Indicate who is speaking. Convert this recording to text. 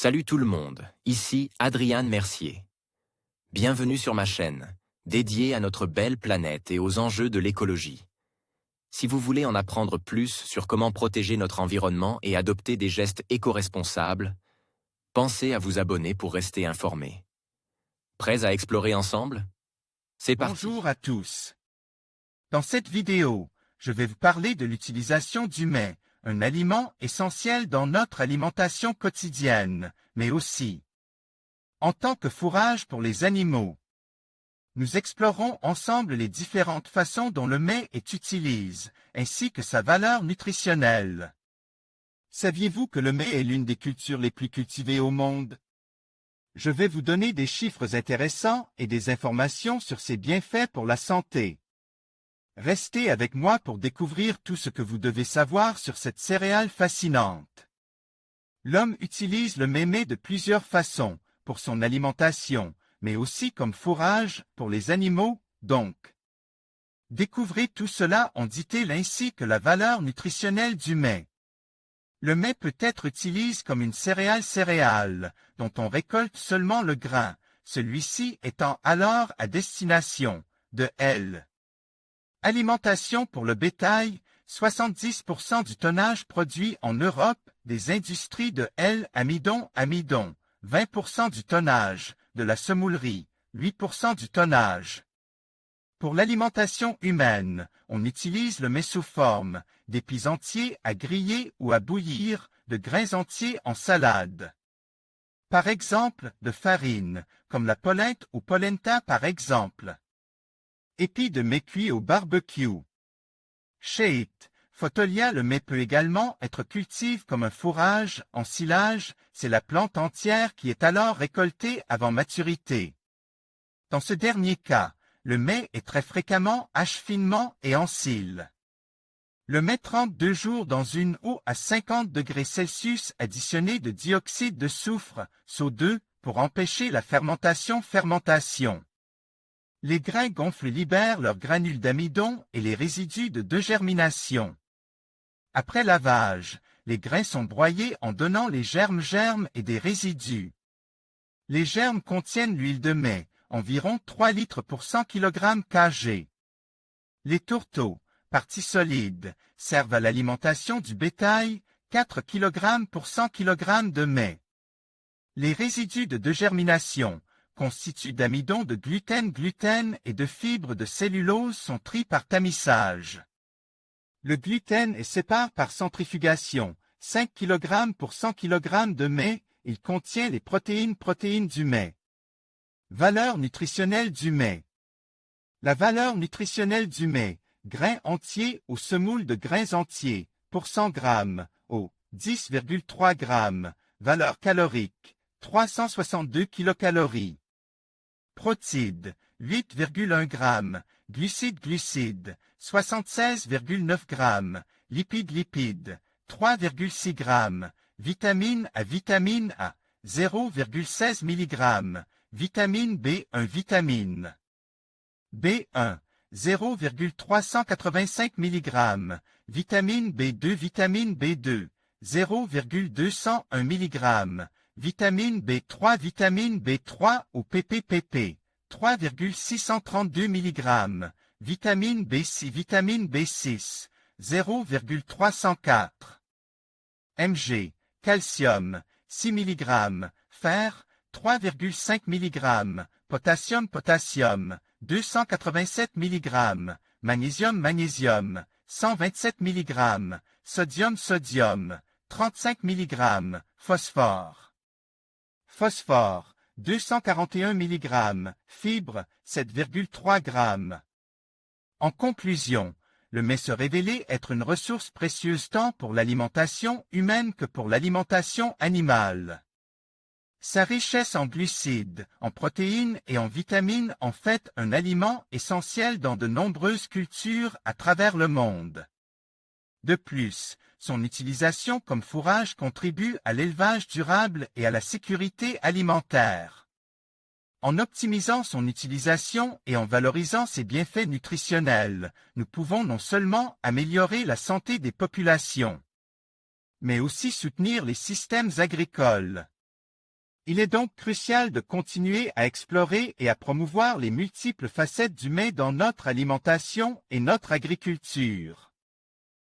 Speaker 1: Salut tout le monde, ici Adrian Mercier. Bienvenue sur ma chaîne, dédiée à notre belle planète et aux enjeux de l'écologie. Si vous voulez en apprendre plus sur comment protéger notre environnement et adopter des gestes éco-responsables, pensez à vous abonner pour rester informé. Prêts à explorer ensemble? C'est parti.
Speaker 2: Bonjour à tous. Dans cette vidéo, je vais vous parler de l'utilisation du mets, un aliment essentiel dans notre alimentation quotidienne, mais aussi en tant que fourrage pour les animaux. Nous explorerons ensemble les différentes façons dont le mets est utilisé, ainsi que sa valeur nutritionnelle. Saviez-vous que le mets est l'une des cultures les plus cultivées au monde? Je vais vous donner des chiffres intéressants et des informations sur ses bienfaits pour la santé. Restez avec moi pour découvrir tout ce que vous devez savoir sur cette céréale fascinante. L'homme utilise le mets de plusieurs façons, pour son alimentation, mais aussi comme fourrage pour les animaux, donc. Découvrez tout cela en détail ainsi que la valeur nutritionnelle du mets. Le mets peut être utilisé comme une céréale, dont on récolte seulement le grain, celui-ci étant alors à destination de L. Alimentation pour le bétail, 70% du tonnage produit en Europe des industries de L-amidon, 20% du tonnage, de la semoulerie, 8% du tonnage. Pour l'alimentation humaine, on utilise le mets sous forme d'épis entiers à griller ou à bouillir, de grains entiers en salade. Par exemple, de farine, comme la polenta ou polenta par exemple. Épis de mets cuits au barbecue. Sheit, Photolia. Le mets peut également être cultivé comme un fourrage en silage, c'est la plante entière qui est alors récoltée avant maturité. Dans ce dernier cas, le mets est très fréquemment haché finement et en cils. Le mets 32 jours dans une eau à 50 degrés Celsius additionnée de dioxyde de soufre, SO2, pour empêcher la fermentation. Les grains gonflent libèrent leurs granules d'amidon et les résidus de dégermination. Après lavage, les grains sont broyés en donnant les germes et des résidus. Les germes contiennent l'huile de mets, environ 3 litres pour 100 kg kg. Les tourteaux, parties solides, servent à l'alimentation du bétail, 4 kg pour 100 kg de mets. Les résidus de dégermination, constitués d'amidon de gluten et de fibres de cellulose sont trits par tamissage. Le gluten est séparé par centrifugation, 5 kg pour 100 kg de mets, il contient les protéines du mets. Valeur nutritionnelle du mets. La valeur nutritionnelle du mets, grains entiers ou semoule de grains entiers, pour 100 g, au 10,3 g, valeur calorique, 362 kcal. Protides, 8,1 g, glucides, 76,9 g, lipides, 3,6 g, vitamine A, 0,16 mg, vitamine B1, B1, 0,385 mg, vitamine B2, 0,201 mg, vitamine B3 ou PPPP, 3,632 mg, vitamine B6, 0,304 mg, calcium, 6 mg, fer, 3,5 mg, potassium, 287 mg, magnésium, 127 mg, sodium, 35 mg, phosphore, 241 mg, fibres, 7,3 g. En conclusion, le mets se révélait être une ressource précieuse tant pour l'alimentation humaine que pour l'alimentation animale. Sa richesse en glucides, en protéines et en vitamines en fait un aliment essentiel dans de nombreuses cultures à travers le monde. De plus, son utilisation comme fourrage contribue à l'élevage durable et à la sécurité alimentaire. En optimisant son utilisation et en valorisant ses bienfaits nutritionnels, nous pouvons non seulement améliorer la santé des populations, mais aussi soutenir les systèmes agricoles. Il est donc crucial de continuer à explorer et à promouvoir les multiples facettes du mets dans notre alimentation et notre agriculture.